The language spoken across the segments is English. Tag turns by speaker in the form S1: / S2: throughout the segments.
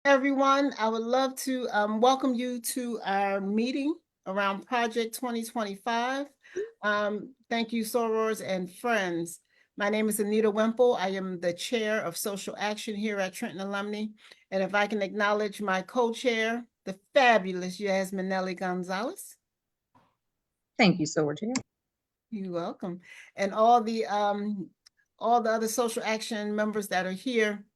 S1: Everyone. I would love to welcome you to our meeting around Project 2025. Thank you, sorors and friends. My name is Anita Wemple. I am the chair of social action here at Trenton Alumni. And if I can acknowledge my co-chair, the fabulous Yasmin Nelly Gonzalez.
S2: Thank you, Sorgia.
S1: You're welcome. And all the other social action members that are here.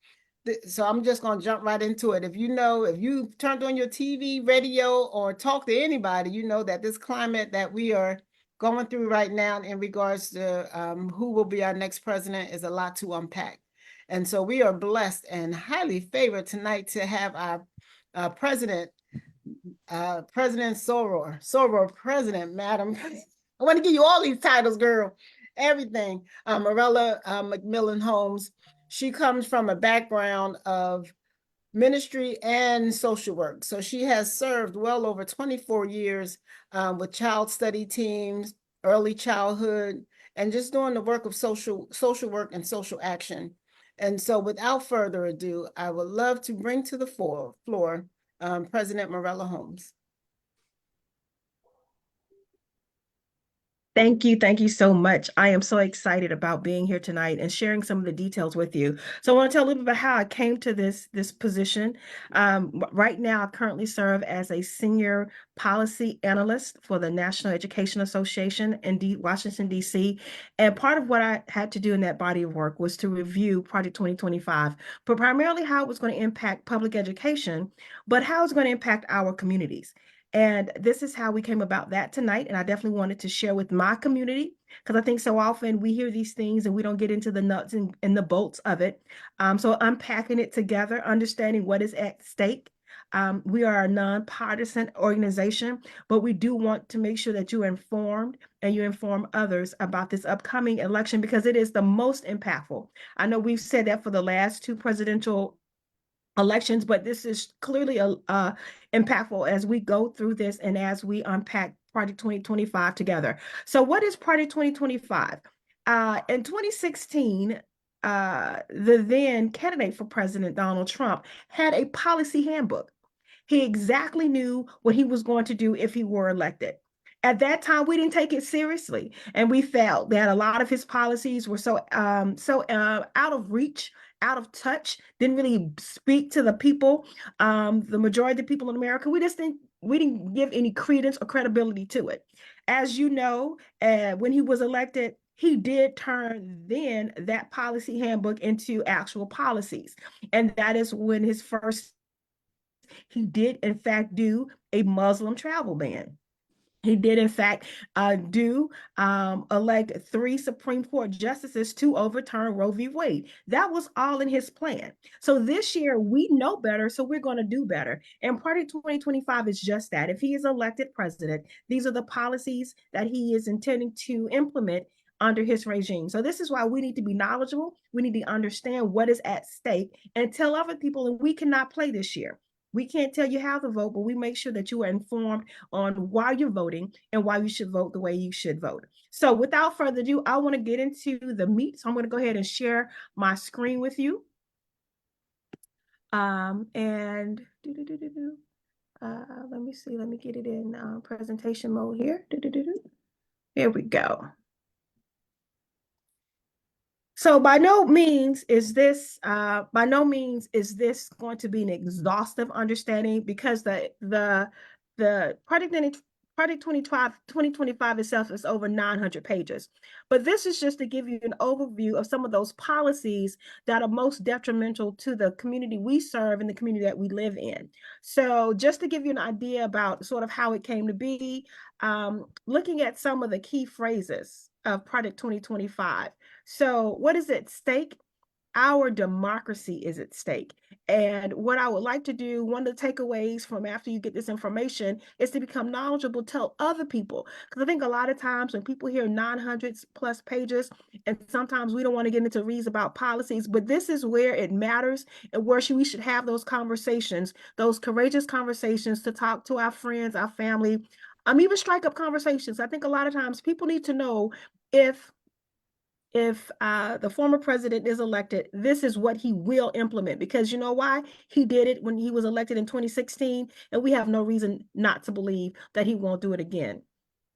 S1: So I'm just going to jump right into it. If you turned on your TV, radio, or talk to anybody, you know that this climate that we are going through right now in regards to who will be our next president is a lot to unpack. And so we are blessed and highly favored tonight to have our president, President Soror President, Madam. I want to give you all these titles, girl. Everything. Morella McMillan Holmes. She comes from a background of ministry and social work. So she has served well over 24 years with child study teams, early childhood, and just doing the work of social work and social action. And so without further ado, I would love to bring to the floor President Morella Holmes.
S3: Thank you. Thank you so much. I am so excited about being here tonight and sharing some of the details with you. So I want to tell a little bit about how I came to this position. Right now, I currently serve as a senior policy analyst for the National Education Association in Washington, D.C. And part of what I had to do in that body of work was to review Project 2025, but primarily how it was going to impact public education, but how it's going to impact our communities. And this is how we came about that tonight. And I definitely wanted to share with my community because I think so often we hear these things and we don't get into the nuts and the bolts of it. So unpacking it together, understanding what is at stake. We are a nonpartisan organization, but we do want to make sure that you're informed and you inform others about this upcoming election because it is the most impactful. I know we've said that for the last two presidential elections, but this is clearly impactful as we go through this and as we unpack Project 2025 together. So what is Project 2025? In 2016, the then candidate for President Donald Trump had a policy handbook. He exactly knew what he was going to do if he were elected. At that time, we didn't take it seriously, and we felt that a lot of his policies were so out of reach, out of touch, didn't really speak to the people, the majority of the people in America. We didn't give any credence or credibility to it. As you know, when he was elected, he did turn then that policy handbook into actual policies, and that is when he did in fact do a Muslim travel ban. He did, in fact, elect 3 Supreme Court justices to overturn Roe v. Wade. That was all in his plan. So this year, we know better, so we're going to do better. And Project 2025 is just that. If he is elected president, these are the policies that he is intending to implement under his regime. So this is why we need to be knowledgeable. We need to understand what is at stake and tell other people, and we cannot play this year. We can't tell you how to vote, but we make sure that you are informed on why you're voting and why you should vote the way you should vote. So without further ado, I want to get into the meat. So I'm going to go ahead and share my screen with you. And let me see, let me get it in presentation mode here. Here we go. So by no means is this going to be an exhaustive understanding because the Project 2025 itself is over 900 pages. But this is just to give you an overview of some of those policies that are most detrimental to the community we serve and the community that we live in. So just to give you an idea about sort of how it came to be, looking at some of the key phrases of Project 2025. So what is at stake? Our democracy is at stake. And what I would like to do, one of the takeaways from after you get this information is to become knowledgeable, tell other people. Because I think a lot of times when people hear 900 plus pages, and sometimes we don't want to get into reads about policies, but this is where it matters and where we should have those conversations, those courageous conversations to talk to our friends, our family, even strike up conversations. I think a lot of times people need to know if if the former president is elected, this is what he will implement, because you know why? He did it when he was elected in 2016, and we have no reason not to believe that he won't do it again.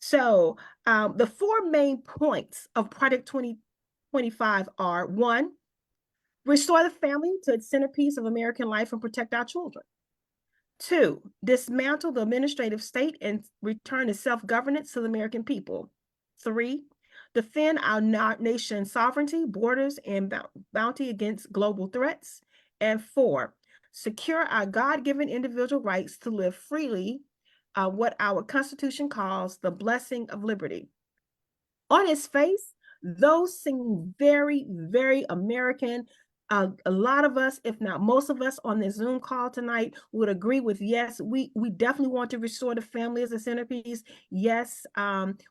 S3: So the four main points of Project 2025 are: one, restore the family to its centerpiece of American life and protect our children. Two, dismantle the administrative state and return its self-governance to the American people. Three, defend our nation's sovereignty, borders, and bounty against global threats. And four, secure our God-given individual rights to live freely, what our Constitution calls the blessing of liberty. On its face, those seem very, very American. A lot of us, if not most of us on this Zoom call tonight, would agree with yes, we definitely want to restore the family as a centerpiece. Yes,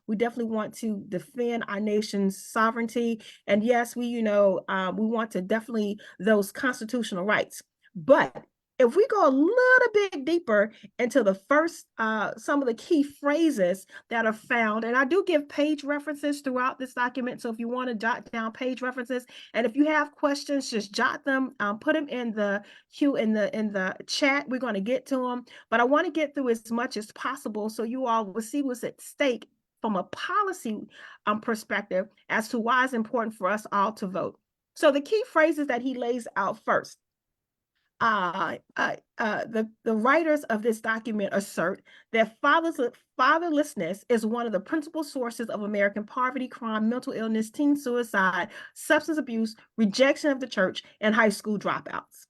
S3: we definitely want to defend our nation's sovereignty. And yes, we want to definitely those constitutional rights. But if we go a little bit deeper into the first, some of the key phrases that are found, and I do give page references throughout this document. So if you want to jot down page references, and if you have questions, just jot them, put them in the queue in the chat. We're going to get to them, but I want to get through as much as possible so you all will see what's at stake from a policy perspective as to why it's important for us all to vote. So the key phrases that he lays out first. The writers of this document assert that fatherlessness is one of the principal sources of American poverty, crime, mental illness, teen suicide, substance abuse, rejection of the church, and high school dropouts.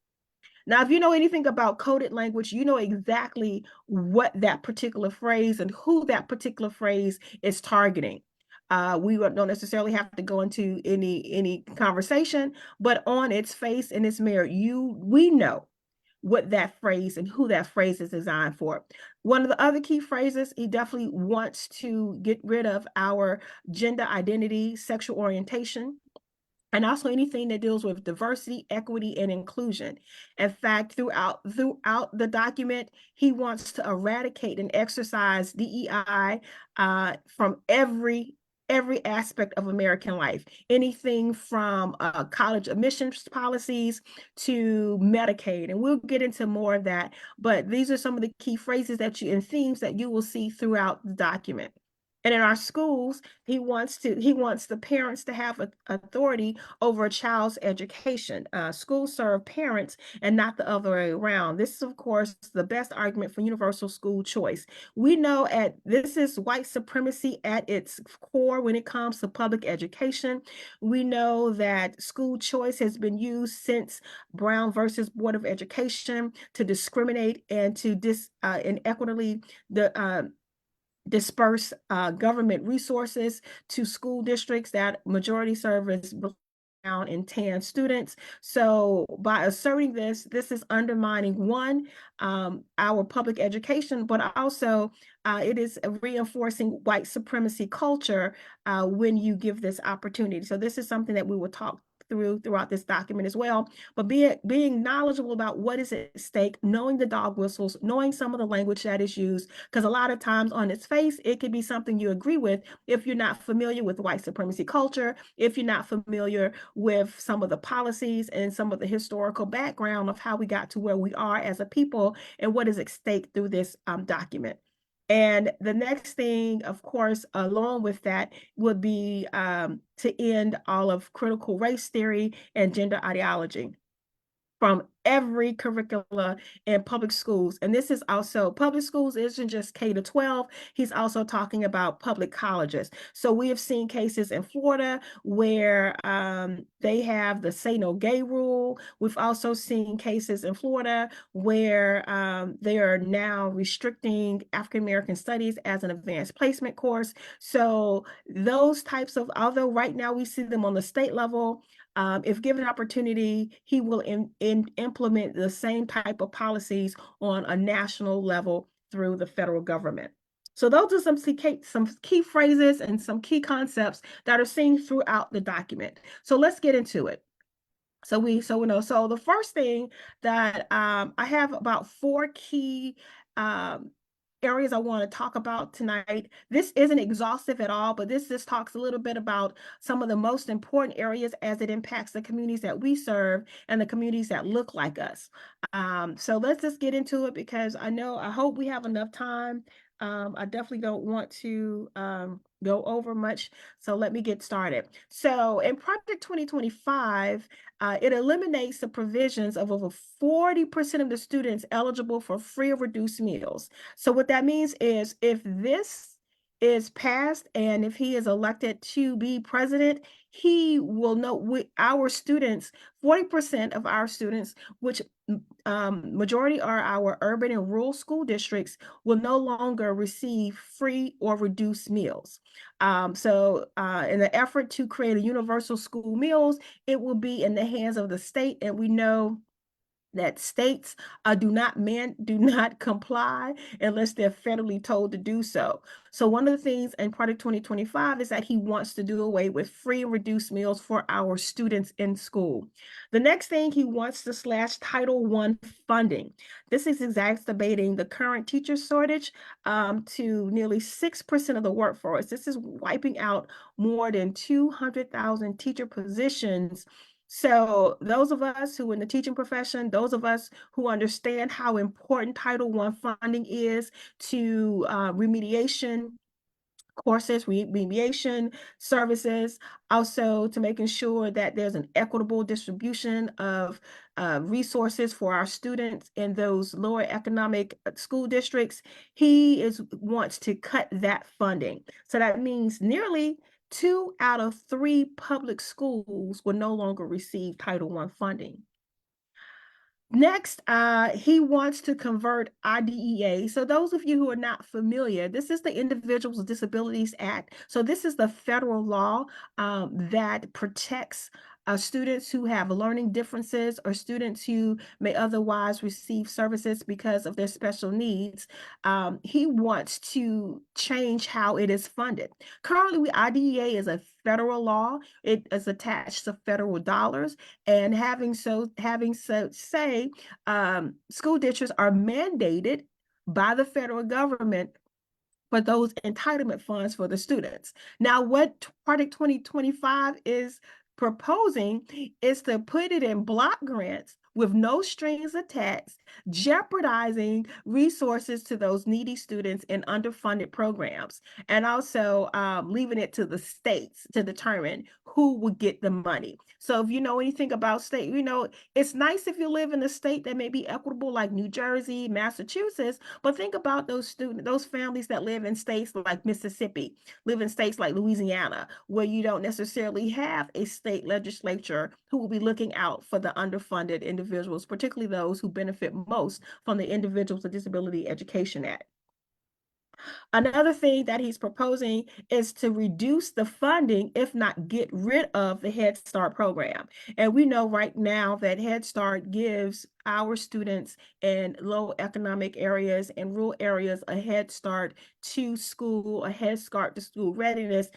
S3: Now, if you know anything about coded language, you know exactly what that particular phrase and who that particular phrase is targeting. We don't necessarily have to go into any conversation, but on its face and its merit, we know what that phrase and who that phrase is designed for. One of the other key phrases, he definitely wants to get rid of our gender identity, sexual orientation, and also anything that deals with diversity, equity, and inclusion. In fact, throughout the document, he wants to eradicate and exercise DEI from every aspect of American life, anything from college admissions policies to Medicaid. And we'll get into more of that, but these are some of the key phrases and themes that you will see throughout the document. And in our schools, he wants the parents to have authority over a child's education. Schools serve parents and not the other way around. This is, of course, the best argument for universal school choice. We know this is white supremacy at its core when it comes to public education. We know that school choice has been used since Brown versus Board of Education to discriminate and to inequitably disperse government resources to school districts that majority serve as brown and tan students. So by asserting this is undermining our public education, but also it is reinforcing white supremacy culture when you give this opportunity. So this is something that we will talk throughout this document as well, but being knowledgeable about what is at stake, knowing the dog whistles, knowing some of the language that is used, because a lot of times on its face, it could be something you agree with if you're not familiar with white supremacy culture, if you're not familiar with some of the policies and some of the historical background of how we got to where we are as a people and what is at stake through this document. And the next thing, of course, along with that would be to end all of critical race theory and gender ideology from every curricula in public schools. And this is also, public schools isn't just K to 12, he's also talking about public colleges. So we have seen cases in Florida where they have the say no gay rule. We've also seen cases in Florida where they are now restricting African American studies as an advanced placement course. So those types of, although right now we see them on the state level, if given an opportunity, he will implement the same type of policies on a national level through the federal government. So those are some key phrases and some key concepts that are seen throughout the document. So let's get into it. So the first thing that I have about four key areas I want to talk about tonight. This isn't exhaustive at all, but this just talks a little bit about some of the most important areas as it impacts the communities that we serve and the communities that look like us. So let's just get into it, because I hope we have enough time. I definitely don't want to go over much. So let me get started. So in Project 2025, it eliminates the provisions of over 40% of the students eligible for free or reduced meals. So what that means is, if this is passed and if he is elected to be president, he will know our students, 40% of our students, which majority are our urban and rural school districts, will no longer receive free or reduced meals. In the effort to create a universal school meals, it will be in the hands of the state, and we know that states do not comply unless they're federally told to do so. So one of the things in Project 2025 is that he wants to do away with free and reduced meals for our students in school. The next thing, he wants to slash Title I funding. This is exacerbating the current teacher shortage to nearly 6% of the workforce. This is wiping out more than 200,000 teacher positions. So those of us who are in the teaching profession, those of us who understand how important Title I funding is to remediation courses, remediation services, also to making sure that there's an equitable distribution of resources for our students in those lower economic school districts, wants to cut that funding. So that means nearly 2 out of 3 public schools will no longer receive Title I funding. Next, he wants to convert IDEA. So those of you who are not familiar, this is the Individuals with Disabilities Act. So this is the federal law that protects students who have learning differences, or students who may otherwise receive services because of their special needs. He wants to change how it is funded. Currently, IDEA is a federal law. It is attached to federal dollars, and having so say, school districts are mandated by the federal government for those entitlement funds for the students. Now, what Project 2025 is proposing is to put it in block grants with no strings attached, jeopardizing resources to those needy students in underfunded programs, and also leaving it to the states to determine who would get the money. So if you know anything about state, it's nice if you live in a state that may be equitable, like New Jersey, Massachusetts, but think about those families that live in states like Mississippi, live in states like Louisiana, where you don't necessarily have a state legislature who will be looking out for the underfunded individuals, particularly those who benefit most from the Individuals with Disability Education Act. Another thing that he's proposing is to reduce the funding, if not get rid of, the Head Start program. And we know right now that Head Start gives our students in low economic areas and rural areas a head start to school, a head start to school readiness.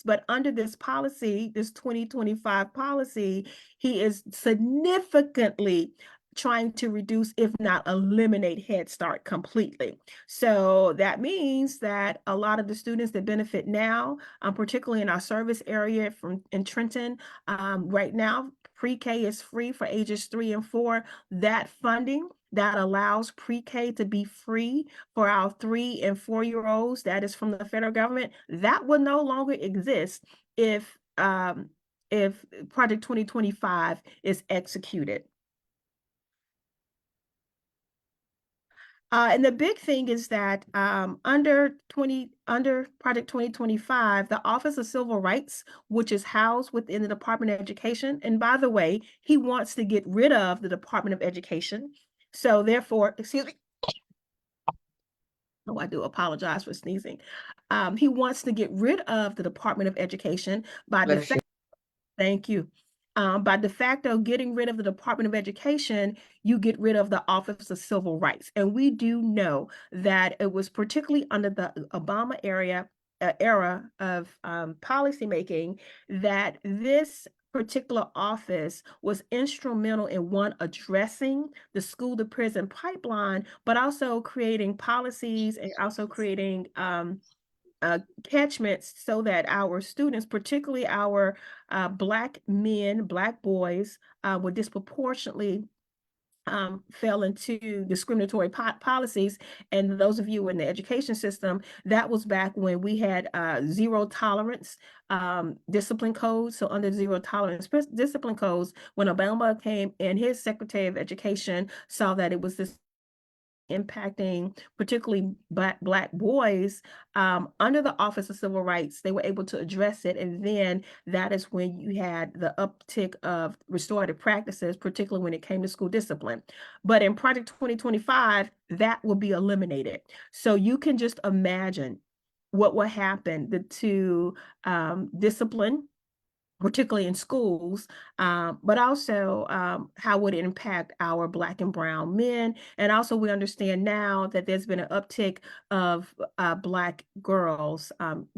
S3: But under this policy, this 2025 policy, he is significantly trying to reduce, if not eliminate, Head Start completely. So that means that a lot of the students that benefit now, particularly in our service area in Trenton, right now, pre-K is free for ages 3 and 4. That funding that allows pre-K to be free for our 3 and 4-year-olds, that is from the federal government, that will no longer exist if Project 2025 is executed. And the big thing is that under Project 2025, the Office of Civil Rights, which is housed within the Department of Education, and by the way, he wants to get rid of the Department of Education. So therefore, excuse me. Oh, I do apologize for sneezing. He wants to get rid of the Department of Education by defacto. Thank you. By de facto getting rid of the Department of Education, you get rid of the Office of Civil Rights. And we do know that it was particularly under the Obama era of policymaking that this particular office was instrumental in one, addressing the school to prison pipeline, but also creating policies and also creating catchments so that our students, particularly our Black men, Black boys, would disproportionately fell into discriminatory policies. And those of you in the education system, that was back when we had zero tolerance discipline codes. So under zero tolerance discipline codes, when Obama came and his Secretary of Education saw that it was this impacting particularly black boys under the Office of Civil Rights, they were able to address it. And then that is when you had the uptick of restorative practices, particularly when it came to school discipline. But in Project 2025, that will be eliminated. So you can just imagine what will happen to discipline, particularly in schools, but also how would it impact our Black and brown men? And also we understand now that there's been an uptick of Black girls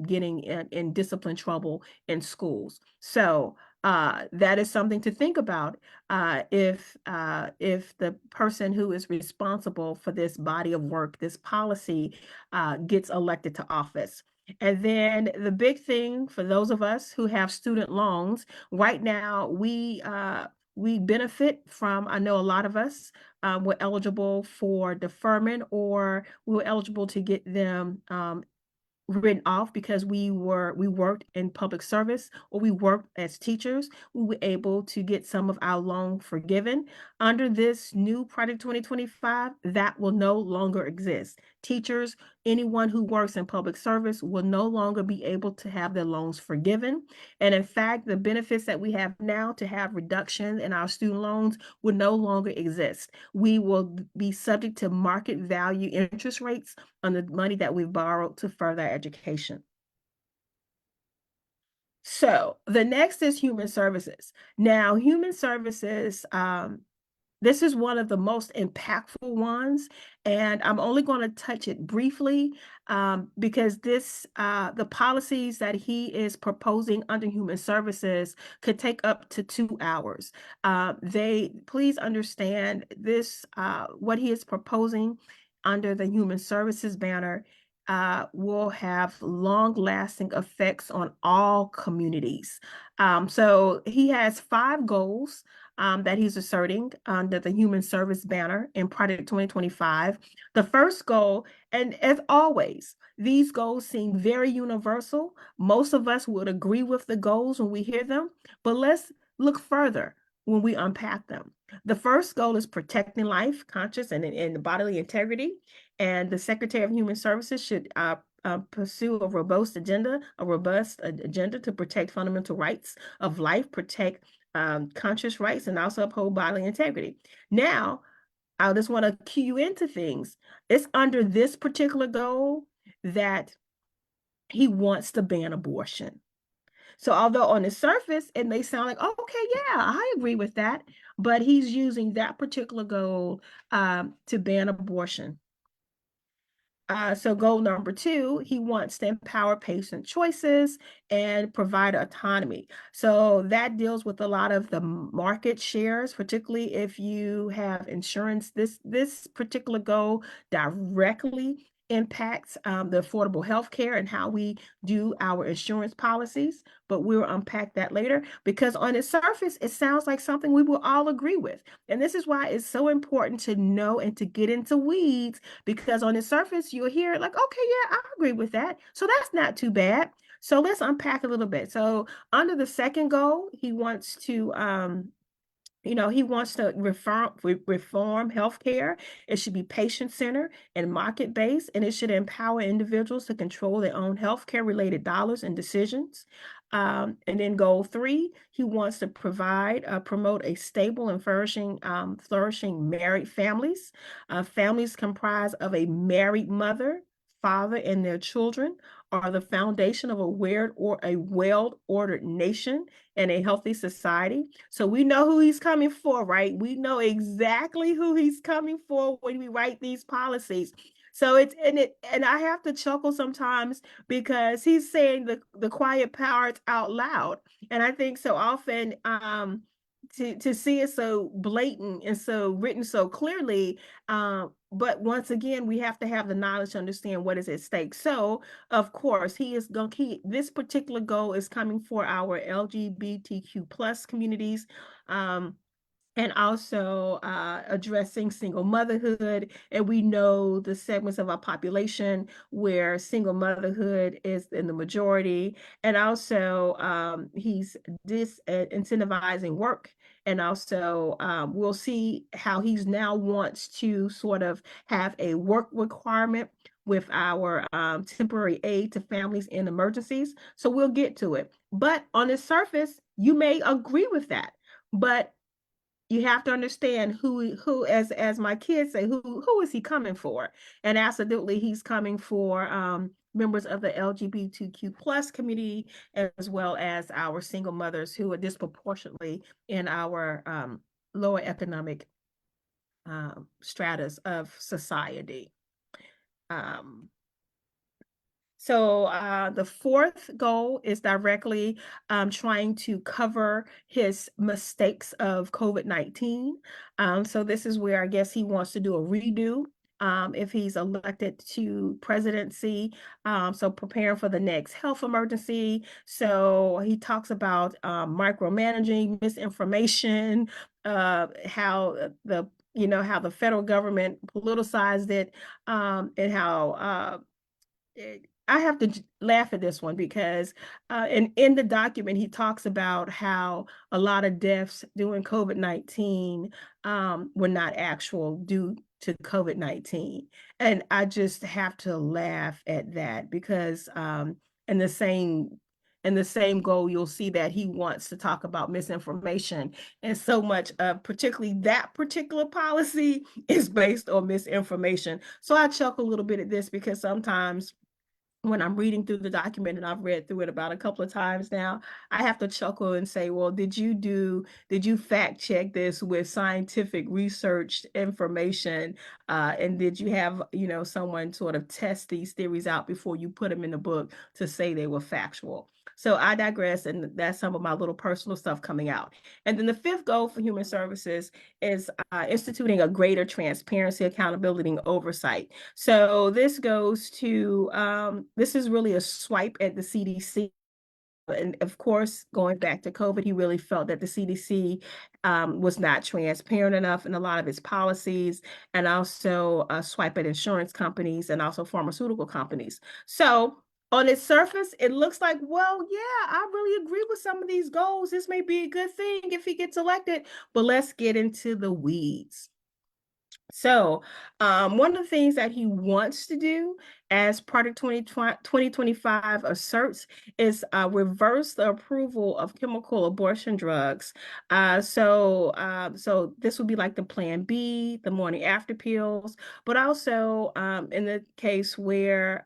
S3: getting in discipline trouble in schools. So that is something to think about if the person who is responsible for this body of work, this policy, gets elected to office. And then the big thing for those of us who have student loans, right now we benefit from, I know a lot of us were eligible for deferment, or we were eligible to get them written off because we worked in public service or we worked as teachers. We were able to get some of our loan forgiven. Under this new Project 2025, that will no longer exist. Teachers, anyone who works in public service will no longer be able to have their loans forgiven. And in fact, the benefits that we have now to have reduction in our student loans will no longer exist. We will be subject to market value interest rates on the money that we've borrowed to further our education. So the next is human services. Now, human services, this is one of the most impactful ones, and I'm only going to touch it briefly because the policies that he is proposing under human services could take up to 2 hours. Please understand this, what he is proposing under the human services banner will have long-lasting effects on all communities. So he has 5 goals that he's asserting under the human service banner in Project 2025. The first goal, and as always, these goals seem very universal. Most of us would agree with the goals when we hear them, but let's look further when we unpack them. The first goal is protecting life, conscious, and bodily integrity. And the Secretary of Human Services should pursue a robust agenda to protect fundamental rights of life, protect conscious rights, and also uphold bodily integrity. Now, I just want to cue you into things. It's under this particular goal that he wants to ban abortion. So although on the surface, it may sound like, oh, okay, yeah, I agree with that, but he's using that particular goal to ban abortion. So goal number 2, he wants to empower patient choices and provide autonomy. So that deals with a lot of the market shares, particularly if you have insurance. This particular goal directly impacts the affordable health care and how we do our insurance policies, but we'll unpack that later because on the surface, it sounds like something we will all agree with. And this is why it's so important to know and to get into weeds, because on the surface, you'll hear it like, okay, yeah, I agree with that. So that's not too bad. So let's unpack a little bit. So under the second goal, he wants to reform healthcare. It should be patient-centered and market-based, and it should empower individuals to control their own healthcare-related dollars and decisions. And then goal 3, he wants to promote a stable and flourishing married families. Families comprised of a married mother, father, and their children are the foundation of a well-ordered nation and a healthy society. So we know who he's coming for, right? We know exactly who he's coming for when we write these policies. So and I have to chuckle sometimes because he's saying the quiet parts out loud. And I think so often to see it so blatant and so written so clearly, but once again, we have to have the knowledge to understand what is at stake. So, of course, this particular goal is coming for our LGBTQ plus communities. And also addressing single motherhood. And we know the segments of our population where single motherhood is in the majority. And also he's disincentivizing work. And also we'll see how he's now wants to sort of have a work requirement with our temporary aid to families in emergencies. So we'll get to it. But on the surface, you may agree with that. But you have to understand who as my kids say, who is he coming for? And absolutely he's coming for members of the LGBTQ plus community, as well as our single mothers who are disproportionately in our lower economic stratus of society. So the fourth goal is directly trying to cover his mistakes of COVID-19. So this is where I guess he wants to do a redo if he's elected to presidency. So preparing for the next health emergency. So he talks about micromanaging, misinformation, how how the federal government politicized it, and how I have to laugh at this one because in the document, he talks about how a lot of deaths during COVID-19 were not actual due to COVID-19. And I just have to laugh at that because in the same goal, you'll see that he wants to talk about misinformation. And so much of particularly that particular policy is based on misinformation. So I chuckle a little bit at this because sometimes when I'm reading through the document, and I've read through it about a couple of times now, I have to chuckle and say, well, did you fact check this with scientific research information? And did you have, someone sort of test these theories out before you put them in the book to say they were factual? So I digress, and that's some of my little personal stuff coming out. And then the fifth goal for human services is instituting a greater transparency, accountability, and oversight. So this goes to, this is really a swipe at the CDC. And of course, going back to COVID, he really felt that the CDC was not transparent enough in a lot of its policies, and also swipe at insurance companies and also pharmaceutical companies. So on its surface, it looks like, well, yeah, I really agree with some of these goals. This may be a good thing if he gets elected, but let's get into the weeds. So one of the things that he wants to do as part of 2025 asserts is reverse the approval of chemical abortion drugs. So this would be like the Plan B, the morning after pills, but also in the case where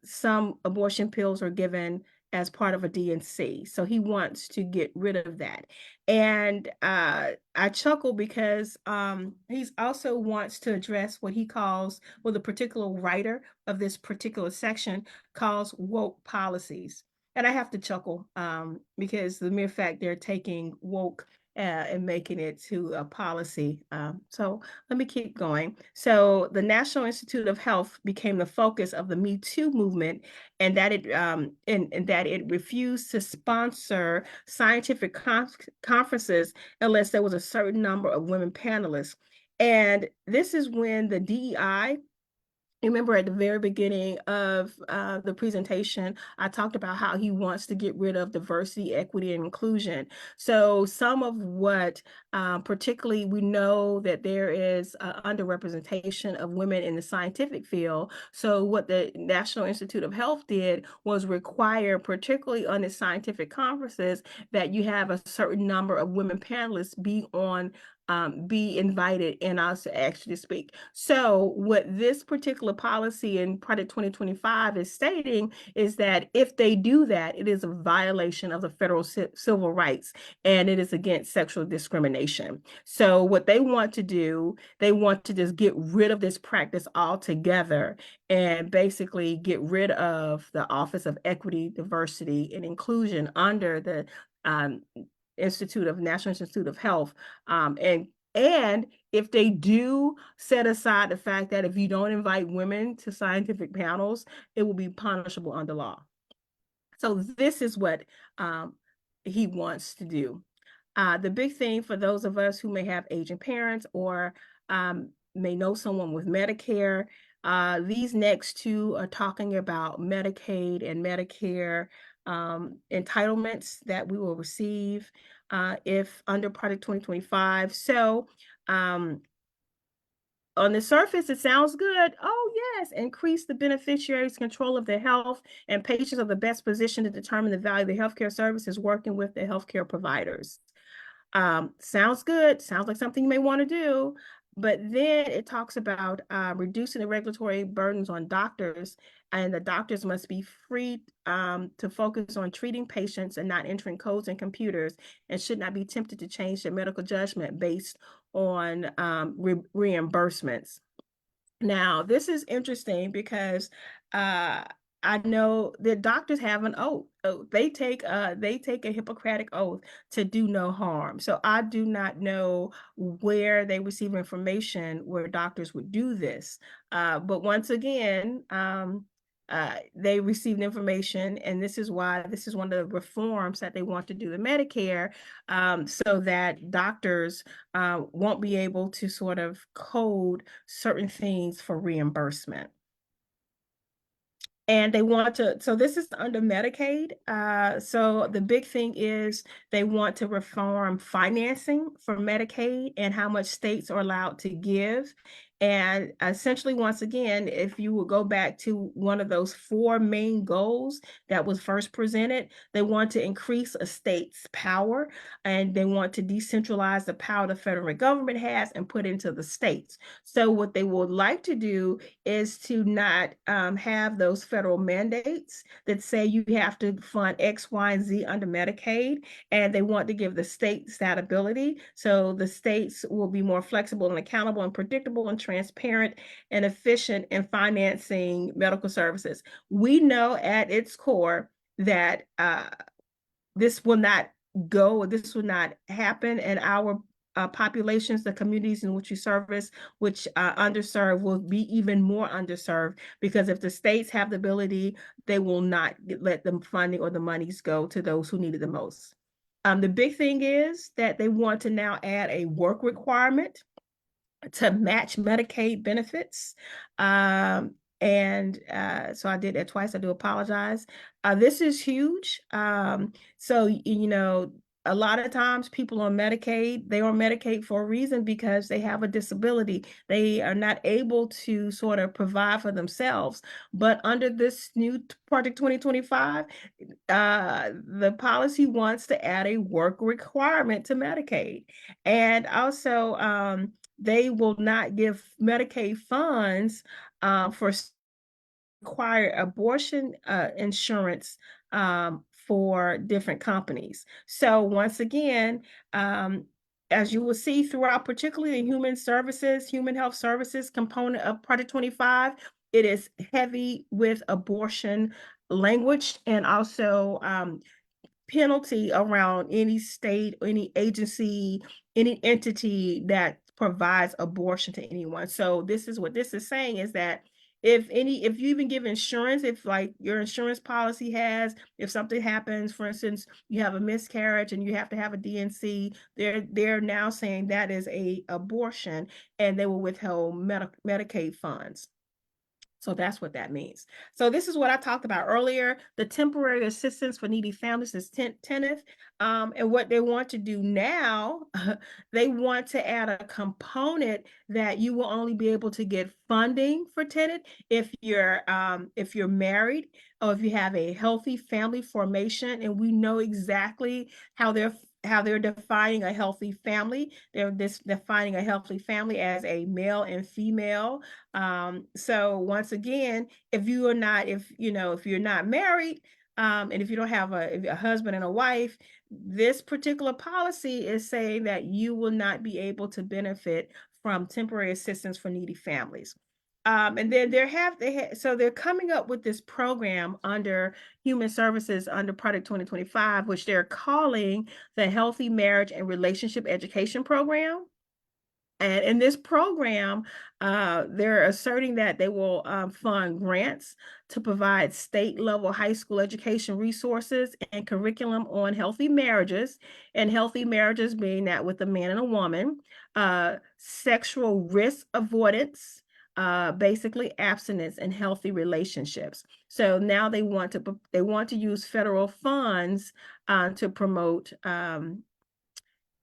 S3: some abortion pills are given as part of a DNC. So he wants to get rid of that. And I chuckle because he also wants to address what he calls, well, the particular writer of this particular section calls woke policies. And I have to chuckle because the mere fact they're taking woke and making it to a policy. So let me keep going. So the National Institute of Health became the focus of the Me Too movement, and that it refused to sponsor scientific conferences unless there was a certain number of women panelists. And this is when the DEI, remember at the very beginning of the presentation, I talked about how he wants to get rid of diversity, equity, and inclusion. So some of what, particularly we know that there is underrepresentation of women in the scientific field. So what the National Institute of Health did was require, particularly on the scientific conferences, that you have a certain number of women panelists be on be invited and also actually speak. So what this particular policy in Project 2025 is stating is that if they do that, it is a violation of the federal civil rights, and it is against sexual discrimination. So what they want to do, they want to just get rid of this practice altogether and basically get rid of the Office of Equity, Diversity, and Inclusion under the National Institute of Health. And if they do set aside the fact that if you don't invite women to scientific panels, it will be punishable under law. So this is what he wants to do. The big thing for those of us who may have aging parents or may know someone with Medicare, these next two are talking about Medicaid and Medicare entitlements that we will receive if under Project 2025. So on the surface, it sounds good. Oh, yes, increase the beneficiaries' control of their health, and patients are the best position to determine the value of the healthcare services working with the healthcare providers. Sounds good. Sounds like something you may want to do. But then it talks about reducing the regulatory burdens on doctors, and the doctors must be free to focus on treating patients and not entering codes in computers, and should not be tempted to change their medical judgment based on reimbursements. Now, this is interesting because I know that doctors have an oath. They take a Hippocratic oath to do no harm. So I do not know where they receive information where doctors would do this. But once again, they received information, and this is why this is one of the reforms that they want to do to Medicare, so that doctors won't be able to sort of code certain things for reimbursement. And they want to, so this is under Medicaid. So the big thing is they want to reform financing for Medicaid and how much states are allowed to give. And essentially, once again, if you will go back to one of those four main goals that was first presented, they want to increase a state's power, and they want to decentralize the power the federal government has and put into the states. So what they would like to do is to not have those federal mandates that say you have to fund X, Y, and Z under Medicaid, and they want to give the states that ability. So the states will be more flexible and accountable and predictable and transparent and efficient in financing medical services. We know at its core that this will not happen, and our populations, the communities in which you service, which underserved, will be even more underserved, because if the states have the ability, they will not let the funding or the monies go to those who need it the most. The big thing is that they want to now add a work requirement to match Medicaid benefits. So I did that twice. I do apologize. This is huge. So, you know, a lot of times people on Medicaid, they are on Medicaid for a reason, because they have a disability. They are not able to sort of provide for themselves. But under this new Project 2025, the policy wants to add a work requirement to Medicaid. And also, they will not give Medicaid funds for require abortion insurance for different companies. So once again, as you will see throughout, particularly the human health services component of Project 25, it is heavy with abortion language, and also penalty around any state, any agency, any entity that provides abortion to anyone. So this is what this is saying, is that if you even give insurance, if like your insurance policy has, if something happens, for instance, you have a miscarriage and you have to have a DNC, they're now saying that is a abortion, and they will withhold Medicaid funds. So that's what that means. So this is what I talked about earlier. The temporary assistance for needy families is TANF. And what they want to do now, they want to add a component that you will only be able to get funding for TANF if you're married, or if you have a healthy family formation. And we know exactly how their how they're defining a healthy family. They're defining a healthy family as a male and female. So once again, if you're not married, and if you don't have a husband and a wife, this particular policy is saying that you will not be able to benefit from temporary assistance for needy families. And then so they're coming up with this program under Human Services under Project 2025, which they're calling the Healthy Marriage and Relationship Education Program. And in this program, they're asserting that they will fund grants to provide state-level high school education resources and curriculum on healthy marriages, and healthy marriages being that with a man and a woman, sexual risk avoidance, basically abstinence and healthy relationships. So now they want to use federal funds to promote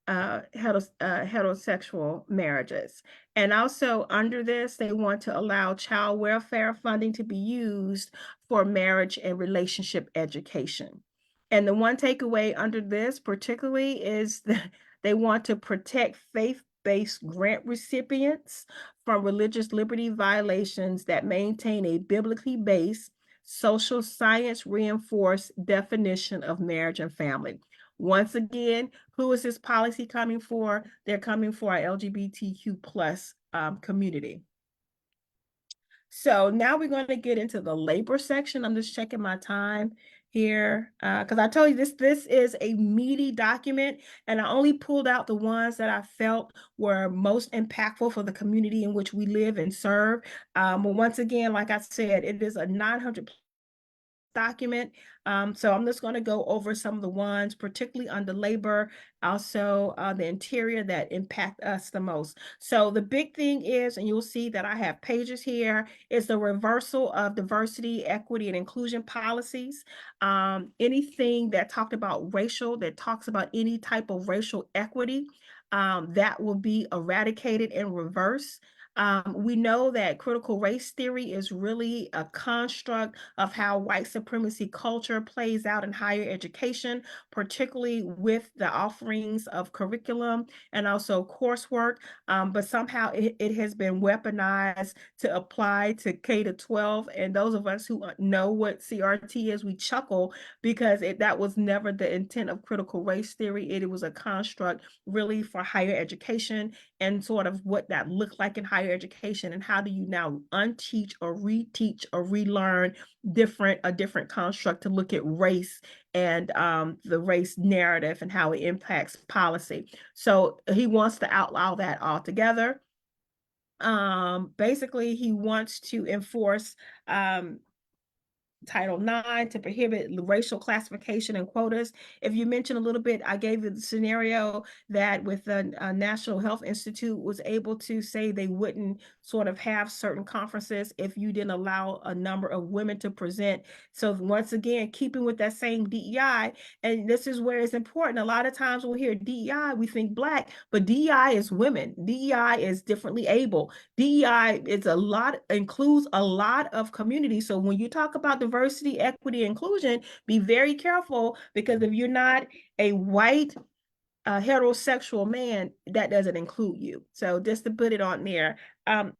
S3: heterosexual marriages. And also under this, they want to allow child welfare funding to be used for marriage and relationship education. And the one takeaway under this particularly is that they want to protect faith-based grant recipients from religious liberty violations that maintain a biblically based, social science reinforced definition of marriage and family. Once again, who is this policy coming for? They're coming for our LGBTQ plus community. So now we're going to get into the labor section. I'm just checking my time here because I told you this is a meaty document, and I only pulled out the ones that I felt were most impactful for the community in which we live and serve. But once again, like I said, it is a 900 document. So I'm just going to go over some of the ones, particularly under labor, also the interior that impact us the most. So the big thing is, and you'll see that I have pages here, is the reversal of diversity, equity, and inclusion policies. Anything that talked about that talks about any type of racial equity, that will be eradicated and reversed. We know that critical race theory is really a construct of how white supremacy culture plays out in higher education, particularly with the offerings of curriculum and also coursework. But somehow it has been weaponized to apply to K-12. And those of us who know what CRT is, we chuckle because that was never the intent of critical race theory. It was a construct really for higher education and sort of what that looked like in higher education, and how do you now unteach or reteach or relearn a different construct to look at race and the race narrative and how it impacts policy. So he wants to outlaw that altogether. Basically, he wants to enforce Title IX to prohibit racial classification and quotas. If you mentioned a little bit, I gave you the scenario that with the National Health Institute was able to say they wouldn't sort of have certain conferences if you didn't allow a number of women to present. So once again, keeping with that same DEI, and this is where it's important. A lot of times when we hear DEI, we think Black, but DEI is women. DEI is differently able. DEI includes a lot of communities. So when you talk about diversity, equity, inclusion, be very careful, because if you're not a white heterosexual man, that doesn't include you. So just to put it on there,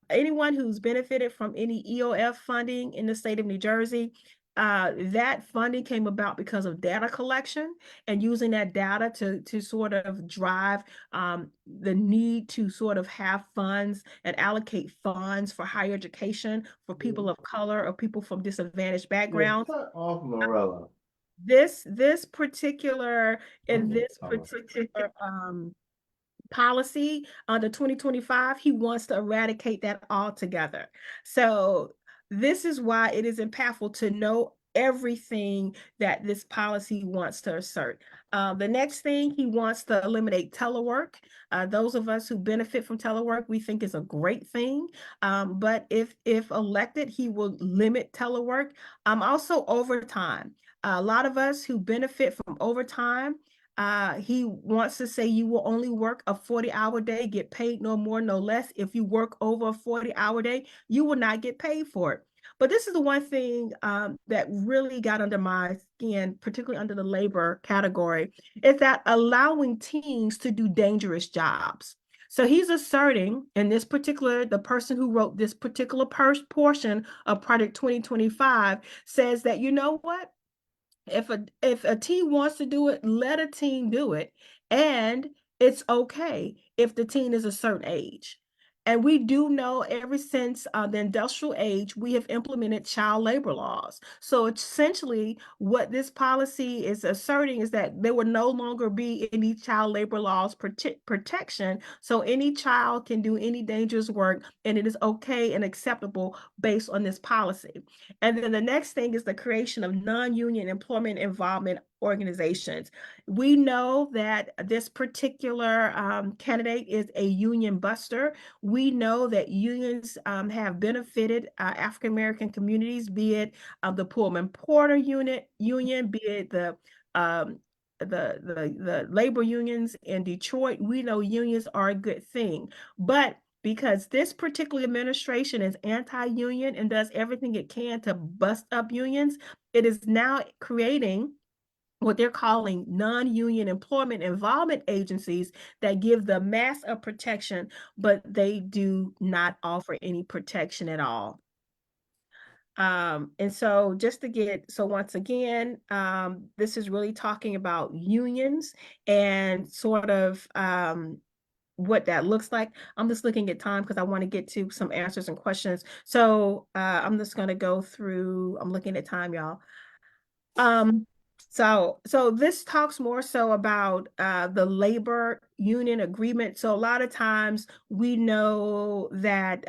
S3: anyone who's benefited from any EOF funding in the state of New Jersey, that funding came about because of data collection and using that data to sort of drive the need to sort of have funds and allocate funds for higher education for people of color or people from disadvantaged backgrounds.
S4: Cut off, Morella.
S3: This particular policy under 2025, he wants to eradicate that altogether. So this is why it is impactful to know everything that this policy wants to assert. The next thing, he wants to eliminate telework. Those of us who benefit from telework, we think is a great thing. But if elected, he will limit telework. Also overtime. A lot of us who benefit from overtime, he wants to say you will only work a 40-hour day, get paid no more, no less. If you work over a 40-hour day, you will not get paid for it. But this is the one thing that really got under my skin, particularly under the labor category, is that allowing teens to do dangerous jobs. So he's asserting in this particular, the person who wrote this particular portion of Project 2025 says that, you know what? If a teen wants to do it, let a teen do it. And it's okay if the teen is a certain age. And we do know ever since the industrial age, we have implemented child labor laws. So essentially, what this policy is asserting is that there will no longer be any child labor laws protection. So any child can do any dangerous work, and it is okay and acceptable based on this policy. And then the next thing is the creation of non-union employment involvement organizations. We know that this particular candidate is a union buster. We know that unions have benefited African American communities, be it the Pullman Porter union, be it the labor unions in Detroit. We know unions are a good thing, but because this particular administration is anti-union and does everything it can to bust up unions, it is now creating what they're calling non-union employment involvement agencies that give the mass of protection, but they do not offer any protection at all. And so just to get, so once again, this is really talking about unions and sort of what that looks like. I'm just looking at time because I want to get to some answers and questions. So I'm just going to go through, I'm looking at time, y'all. So this talks more so about the labor union agreement. So a lot of times we know that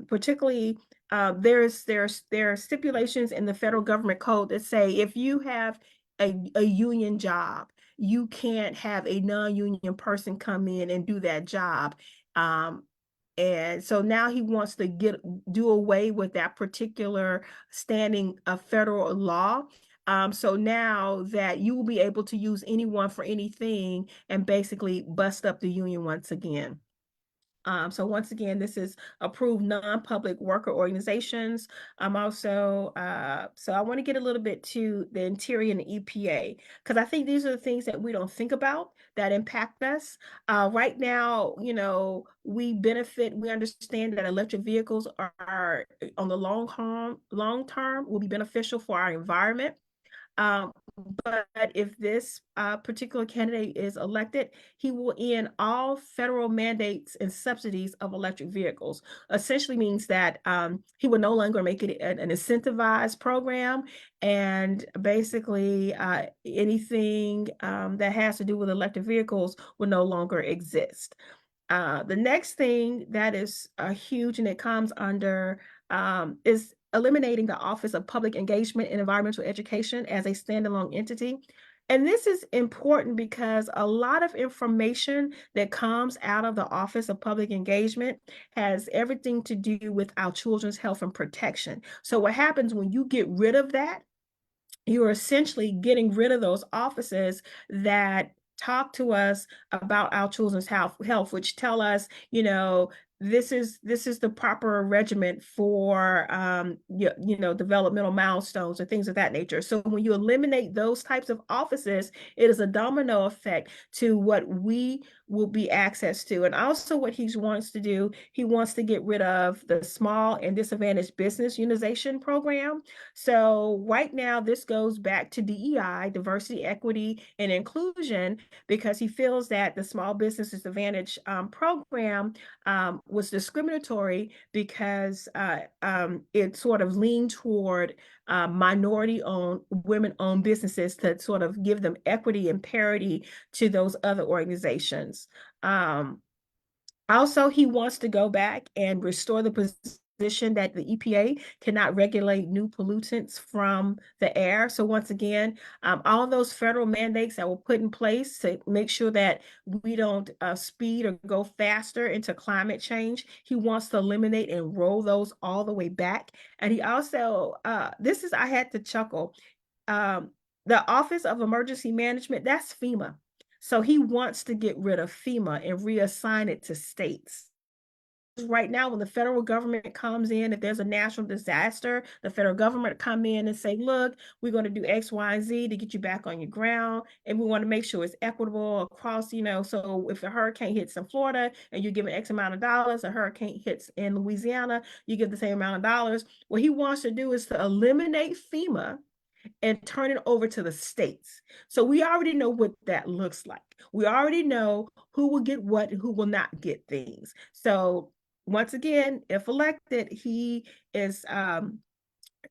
S3: particularly there are stipulations in the federal government code that say if you have a union job, you can't have a non-union person come in and do that job. And so now he wants to do away with that particular standing of federal law. So now that you will be able to use anyone for anything and basically bust up the union once again. So once again, this is approved non-public worker organizations. I'm also, so I want to get a little bit to the Interior and the EPA, because I think these are the things that we don't think about that impact us. Right now, you know, we understand that electric vehicles are on the long term will be beneficial for our environment. But if this particular candidate is elected, he will end all federal mandates and subsidies of electric vehicles. Essentially means that he will no longer make it an incentivized program, and basically anything that has to do with electric vehicles will no longer exist. The next thing that is huge, and it comes under is eliminating the Office of Public Engagement and Environmental Education as a standalone entity. And this is important because a lot of information that comes out of the Office of Public Engagement has everything to do with our children's health and protection. So what happens when you get rid of that, you're essentially getting rid of those offices that talk to us about our children's health, which tell us, you know, this is the proper regimen for developmental milestones and things of that nature. So when you eliminate those types of offices, it is a domino effect to what we will be access to. And also what he wants to do, he wants to get rid of the small and disadvantaged business unionization program. So right now this goes back to DEI, diversity, equity, and inclusion, because he feels that the small business disadvantage program was discriminatory because it sort of leaned toward minority-owned, women-owned businesses to sort of give them equity and parity to those other organizations. Also, he wants to go back and restore the position that the EPA cannot regulate new pollutants from the air. So once again, all those federal mandates that were put in place to make sure that we don't speed or go faster into climate change, he wants to eliminate and roll those all the way back. And he also, I had to chuckle, the Office of Emergency Management, that's FEMA. So he wants to get rid of FEMA and reassign it to states. right now, when the federal government comes in, if there's a national disaster, the federal government come in and say, look, we're going to do X, Y, and Z to get you back on your ground. And we want to make sure it's equitable across, so if a hurricane hits in Florida and you give an X amount of dollars, a hurricane hits in Louisiana, you give the same amount of dollars. What he wants to do is to eliminate FEMA and turn it over to the states. So we already know what that looks like. We already know who will get what and who will not get things. So once again, if elected, he is and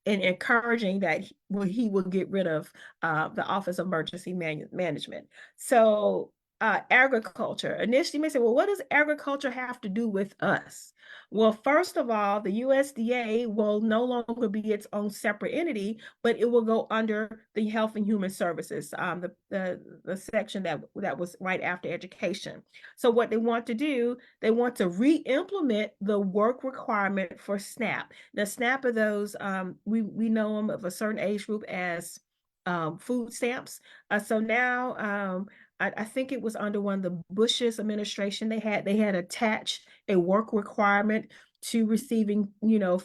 S3: encouraging that he will get rid of the Office of Emergency Management. So agriculture. Initially, you may say, well, what does agriculture have to do with us? Well, first of all, the USDA will no longer be its own separate entity, but it will go under the Health and Human Services, the section that was right after education. So what they want to do, they want to re-implement the work requirement for SNAP. Now, SNAP are those, we know them of a certain age group as food stamps. So now, I think it was under one of the Bush's administration, they had attached a work requirement to receiving,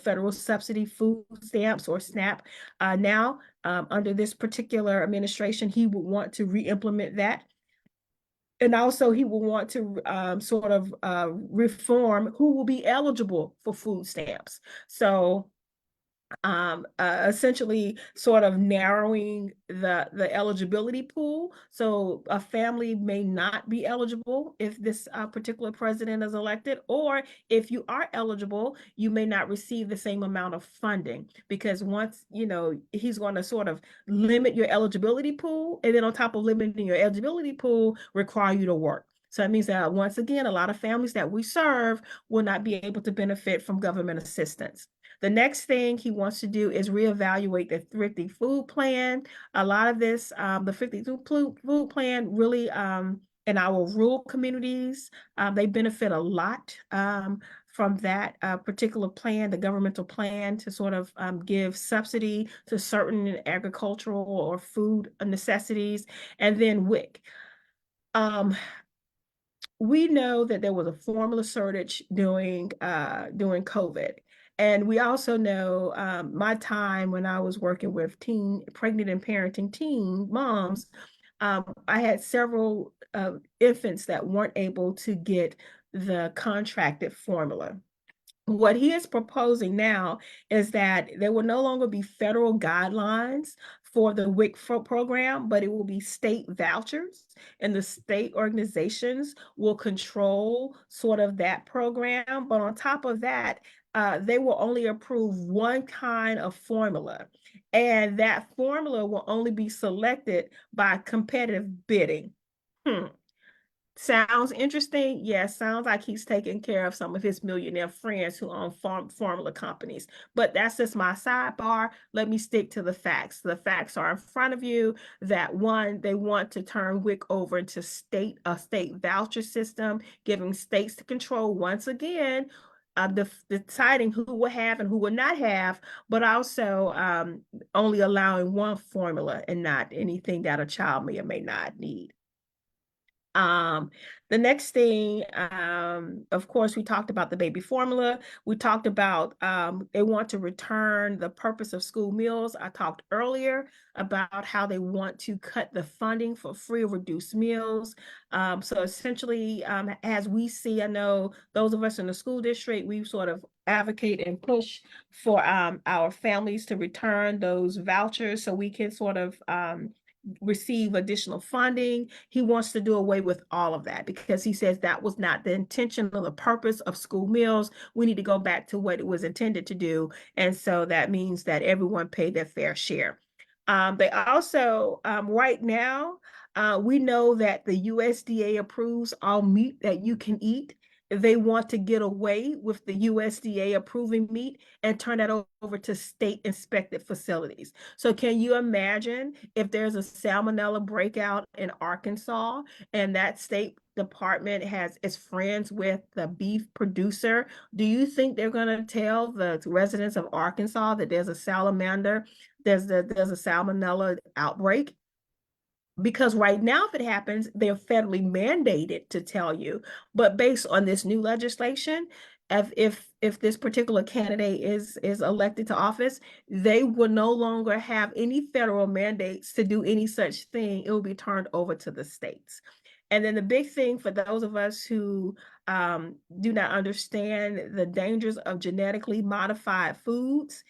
S3: federal subsidy food stamps or SNAP. Now, under this particular administration, he would want to re-implement that. And also he will want to sort of reform who will be eligible for food stamps. So essentially sort of narrowing the eligibility pool. So a family may not be eligible if this particular president is elected, or if you are eligible, you may not receive the same amount of funding, because once, he's going to sort of limit your eligibility pool, and then on top of limiting your eligibility pool, require you to work. So that means that once again, a lot of families that we serve will not be able to benefit from government assistance. The next thing he wants to do is reevaluate the Thrifty Food Plan. A lot of this, the Thrifty Food Plan really, in our rural communities, they benefit a lot from that particular plan, the governmental plan to sort of give subsidy to certain agricultural or food necessities. And then WIC. We know that there was a formula shortage during COVID. And we also know my time when I was working with pregnant and parenting teen moms, I had several infants that weren't able to get the contracted formula. What he is proposing now is that there will no longer be federal guidelines for the WIC program, but it will be state vouchers, and the state organizations will control sort of that program. But on top of that, they will only approve one kind of formula, and that formula will only be selected by competitive bidding. Sounds interesting. Yes, sounds like he's taking care of some of his millionaire friends who own formula companies. But that's just my sidebar. Let me stick to the facts. The facts are in front of you that one, they want to turn WIC over into a state voucher system, giving states the control once again, deciding who will have and who will not have, but also only allowing one formula and not anything that a child may or may not need. The next thing, of course, we talked about the baby formula. We talked about they want to return the purpose of school meals. I talked earlier about how they want to cut the funding for free or reduced meals. So essentially, as we see, I know those of us in the school district, we sort of advocate and push for our families to return those vouchers so we can sort of receive additional funding. He wants to do away with all of that because he says that was not the intention or the purpose of school meals. We need to go back to what it was intended to do. And so that means that everyone paid their fair share. They also, right now, we know that the USDA approves all meat that you can eat. They want to get away with the USDA approving meat and turn that over to state inspected facilities. So can you imagine if there's a salmonella breakout in Arkansas and that state department is friends with the beef producer? Do you think they're going to tell the residents of Arkansas that there's a salamander, there's a salmonella outbreak? Because right now, if it happens, they're federally mandated to tell you. But based on this new legislation, if this particular candidate is elected to office, they will no longer have any federal mandates to do any such thing. It will be turned over to the states. And then the big thing for those of us who do not understand the dangers of genetically modified foods,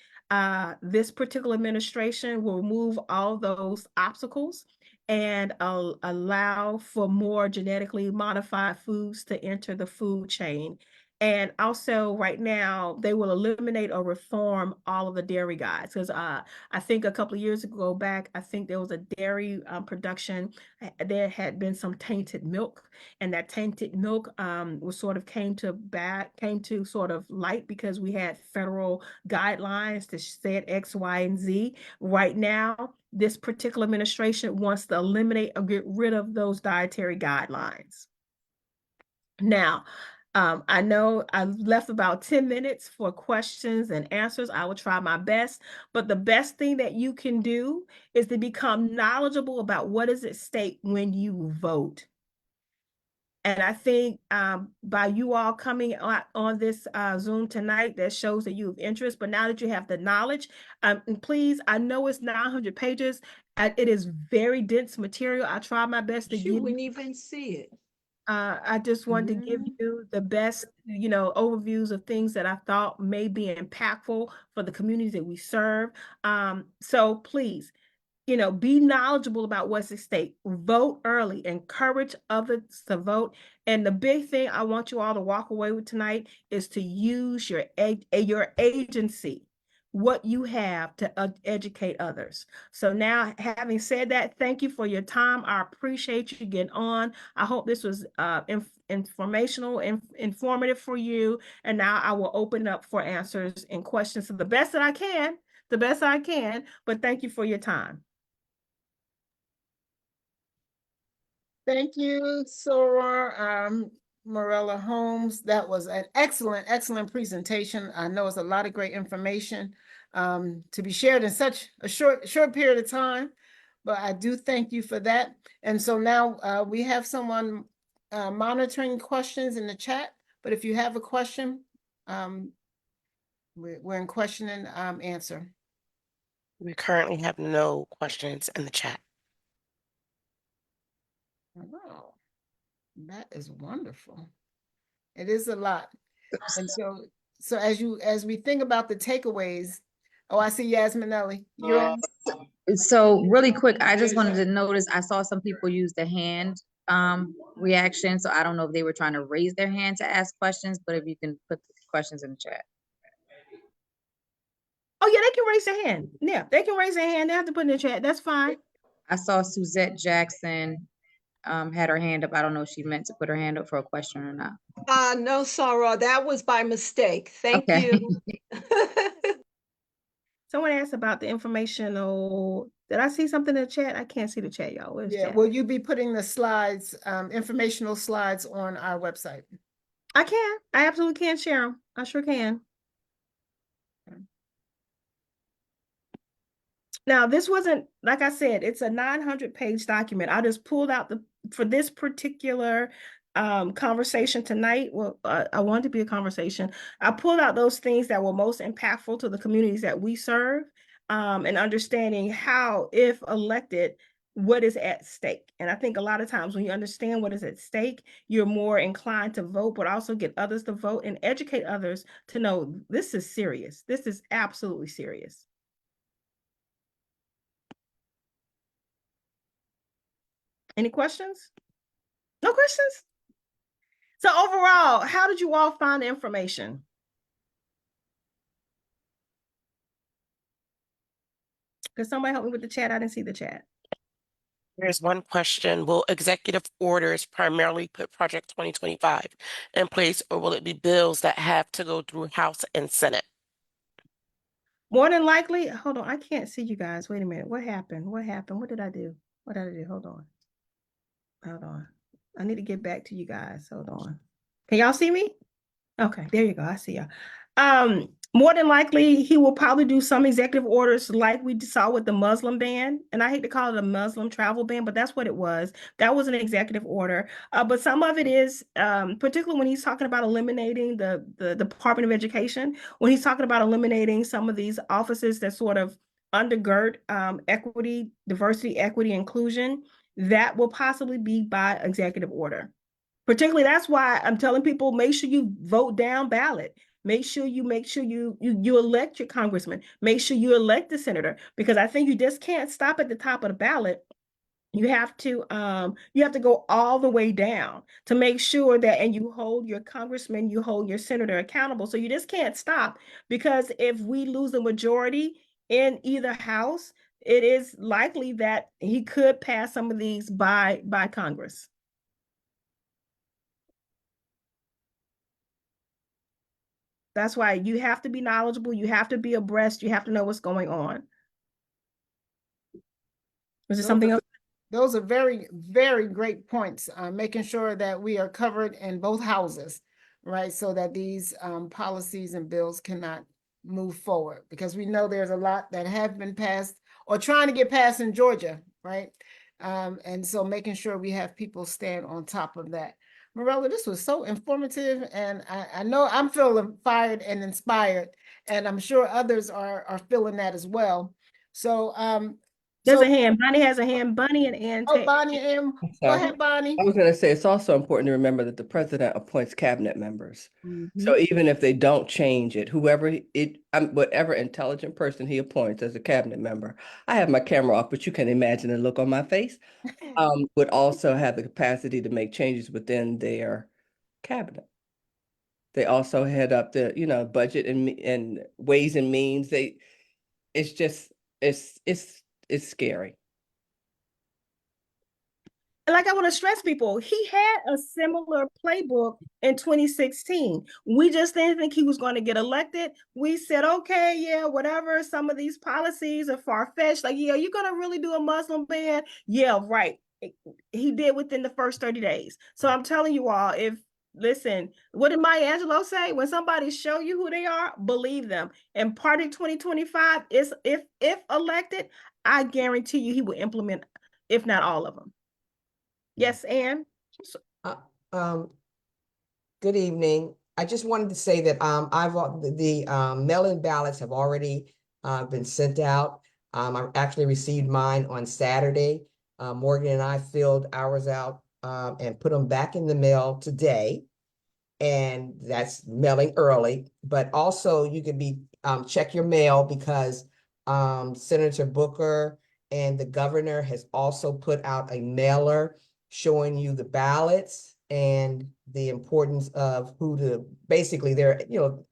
S3: this particular administration will remove all those obstacles and allow for more genetically modified foods to enter the food chain. And also right now, they will eliminate or reform all of the dairy guides. Because I think a couple of years ago back, I think there was a dairy production. There had been some tainted milk, and that tainted milk was sort of came to sort of light because we had federal guidelines that said X, Y, and Z. Right now, this particular administration wants to eliminate or get rid of those dietary guidelines. Now, I know I left about 10 minutes for questions and answers. I will try my best, but the best thing that you can do is to become knowledgeable about what is at stake when you vote. And I think by you all coming on this Zoom tonight, that shows that you have interest. But now that you have the knowledge, and please, I know it's 900 pages. It is very dense material. I try my best to
S4: You
S3: give you.
S4: wouldn't even see it.
S3: I just wanted to give you the best, overviews of things that I thought may be impactful for the communities that we serve. So please, be knowledgeable about what's at stake. Vote early. Encourage others to vote. And the big thing I want you all to walk away with tonight is to use your agency, what you have to educate others. So now, having said that, thank you for your time. I appreciate you getting on. I hope this was informational and informative for you. And now I will open up for answers and questions to the best that I can, but thank you for your time.
S1: Thank you, Soror Morella Holmes. That was an excellent presentation. I know it's a lot of great information to be shared in such a short period of time, but I do thank you for that. And so now we have someone monitoring questions in the chat, but if you have a question, we're in question and answer.
S5: We currently have no questions in the chat.
S1: Wow, that is wonderful. It is a lot. And so as we think about the takeaways, oh, I see Yasmin Ellie. You're on.
S2: So really quick, I just wanted to notice, I saw some people use the hand reaction. So I don't know if they were trying to raise their hand to ask questions, but if you can put the questions in the chat.
S3: Oh yeah, they can raise their hand. Yeah, they can raise their hand. They have to put in the chat. That's fine.
S2: I saw Suzette Jackson had her hand up. I don't know if she meant to put her hand up for a question or not.
S4: No, Sarah, that was by mistake. Thank
S2: Okay.
S4: you.
S3: Someone asked about the informational. Did I see something in the chat? I can't see the chat, y'all. Where's
S1: Yeah,
S3: chat?
S1: will you be putting the slides, informational slides on our website?
S3: I can. I absolutely can share them. I sure can. Now, this wasn't, like I said, it's a 900-page document. I just pulled out for this particular conversation tonight. Well, I wanted to be a conversation. I pulled out those things that were most impactful to the communities that we serve, and understanding how, if elected, what is at stake. And I think a lot of times when you understand what is at stake, you're more inclined to vote, but also get others to vote and educate others to know this is serious. This is absolutely serious. Any questions? No questions? So overall, how did you all find the information? Could somebody help me with the chat? I didn't see the chat.
S5: There's one question. Will executive orders primarily put Project 2025 in place, or will it be bills that have to go through House and Senate?
S3: More than likely, hold on, I can't see you guys. Wait a minute. What happened? What happened? What did I do? What did I do? Hold on. Hold on. I need to get back to you guys. Hold on. Can y'all see me? Okay, there you go. I see y'all. More than likely, he will probably do some executive orders like we saw with the Muslim ban. And I hate to call it a Muslim travel ban, but that's what it was. That was an executive order. But some of it is, particularly when he's talking about eliminating the Department of Education, when he's talking about eliminating some of these offices that sort of undergird equity, diversity, equity, inclusion, that will possibly be by executive order. Particularly, that's why I'm telling people, make sure you vote down ballot. Make sure you elect your congressman. Make sure you elect the senator, because I think you just can't stop at the top of the ballot. You have to go all the way down to make sure that, and you hold your congressman, you hold your senator accountable. So you just can't stop, because if we lose a majority in either house, it is likely that he could pass some of these by Congress. That's why you have to be knowledgeable. You have to be abreast. You have to know what's going on. Is there something else?
S1: Those are very, very great points. Making sure that we are covered in both houses, right? So that these policies and bills cannot move forward, because we know there's a lot that have been passed or trying to get passed in Georgia, right? And so making sure we have people stand on top of that. Morella, this was so informative, and I know I'm feeling fired and inspired, and I'm sure others are feeling that as well. So
S3: There's a hand. Bonnie has a hand. Bonnie and Ann.
S1: Oh, Bonnie M. Go
S6: Sorry.
S1: ahead, Bonnie.
S6: I was going to say it's also important to remember that the president appoints cabinet members.
S3: Mhm.
S6: So even if they don't change it, whatever intelligent person he appoints as a cabinet member, I have my camera off, but you can imagine the look on my face, would also have the capacity to make changes within their cabinet. They also head up the, budget and ways and means. It's just, it's scary.
S3: Like, I want to stress people, he had a similar playbook in 2016. We just didn't think he was going to get elected. We said, okay, yeah, whatever. Some of these policies are far-fetched. Like, yeah, you're going to really do a Muslim ban? Yeah, right. He did within the first 30 days. So I'm telling you all, listen, what did Maya Angelou say? When somebody show you who they are, believe them. And Party 2025 is, if elected, I guarantee you he will implement, if not all of them. Yes, Anne?
S7: Good evening. I just wanted to say that the mail-in ballots have already been sent out. I actually received mine on Saturday. Morgan and I filled ours out and put them back in the mail today. And that's mailing early. But also you can check your mail, because Senator Booker and the governor has also put out a mailer showing you the ballots and the importance of basically they're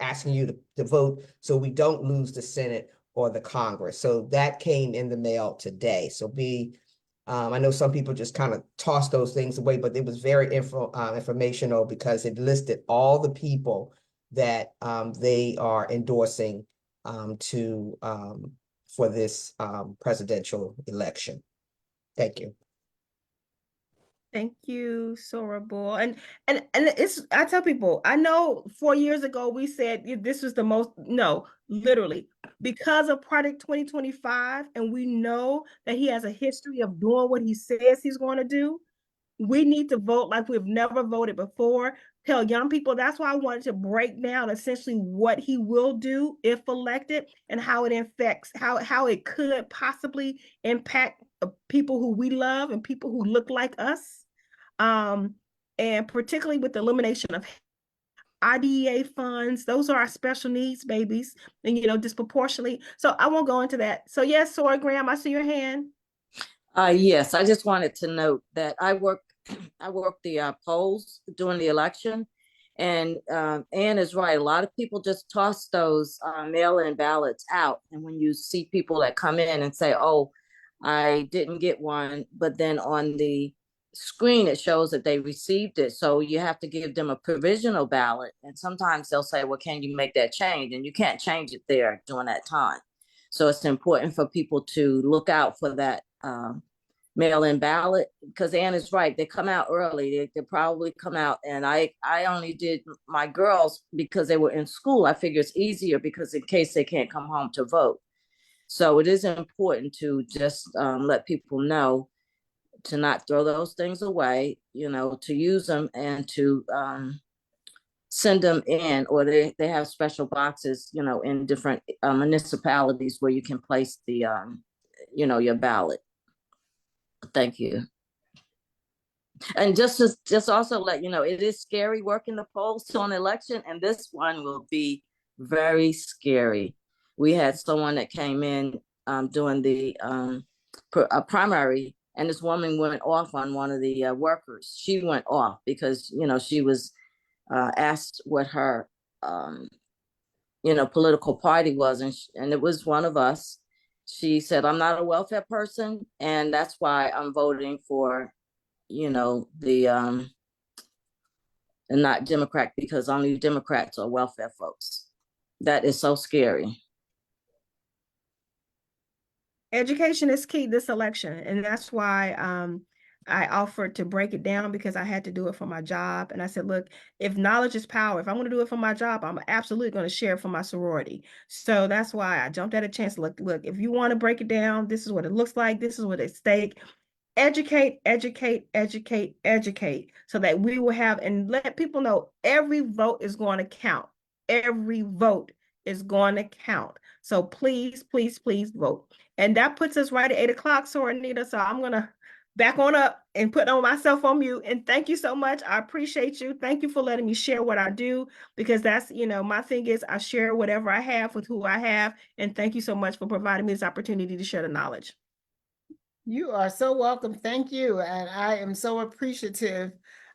S7: asking you to vote so we don't lose the Senate or the Congress. So that came in the mail today. So I know some people just kind of toss those things away, but it was very informational, because it listed all the people that they are endorsing for this presidential election. Thank you.
S3: Thank you, Sora Bull. And I tell people, I know 4 years ago we said this was literally, because of Project 2025, and we know that he has a history of doing what he says he's going to do. We need to vote like we've never voted before. Tell young people. That's why I wanted to break down essentially what he will do if elected, and how it affects, how it could possibly impact people who we love and people who look like us. And particularly with the elimination of IDEA funds, those are our special needs babies, and disproportionately. So I won't go into that. So yes, Sora Graham, I see your hand.
S8: Yes, I just wanted to note that I worked the polls during the election, and Ann is right. A lot of people just toss those mail-in ballots out, and when you see people that come in and say, "Oh, I didn't get one," but then on the screen it shows that they received it, so you have to give them a provisional ballot, and sometimes they'll say, "Well, can you make that change?" And you can't change it there during that time. So it's important for people to look out for that mail-in ballot, because Ann is right, they come out early. They probably come out, and I only did my girls because they were in school. I figure it's easier because in case they can't come home to vote. So it is important to just let people know to not throw those things away, you know, to use them and to send them in, or they have special boxes, you know, in different municipalities where you can place the, you know, your ballot. Thank you. And just also let you know, it is scary working the polls on election, and this one will be very scary. We had someone that came in doing the primary, and this woman went off on one of the workers. She went off because, you know, she was asked what her you know, political party was, and it was one of us. She said, "I'm not a welfare person, and that's why I'm voting for, you know, the and not Democrat, because only Democrats are welfare folks." That is so scary.
S3: Education is key this election, and that's why I offered to break it down, because I had to do it for my job. And I said, look, if knowledge is power, if I'm going to do it for my job, I'm absolutely going to share it for my sorority. So that's why I jumped at a chance. Look, if you want to break it down, this is what it looks like. This is what at stake. Educate, educate, educate, educate, so that we will have, and let people know every vote is going to count. Every vote is going to count. So please, please, please vote. And that puts us right at 8 o'clock. So Anita, so I'm going to back on up and put on myself on mute. And thank you so much. I appreciate you. Thank you for letting me share what I do, because that's, you know, my thing is I share whatever I have with who I have. And thank you so much for providing me this opportunity to share the knowledge.
S1: You are so welcome. Thank you. And I am so appreciative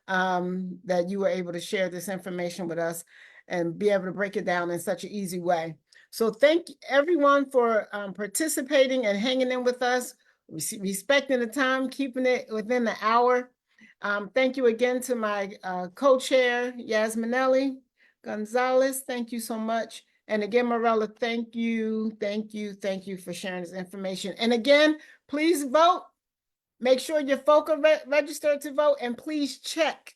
S1: that you were able to share this information with us and be able to break it down in such an easy way. So thank everyone for participating and hanging in with us, respecting the time, keeping it within the hour. Thank you again to my co-chair, Yasminelli Gonzalez. Thank you so much. And again, Morella, thank you for sharing this information. And again, please vote. Make sure your folk are registered to vote, and please check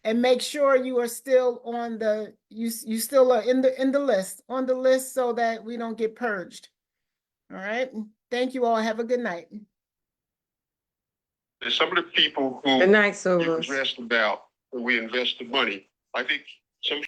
S1: and make sure you are still on the you still are in the list, on the list, so that we don't get purged. All right. Thank you all. Have a good night.
S9: There's some of the people who
S4: Good night,
S9: you asked about where we invest the money. I think some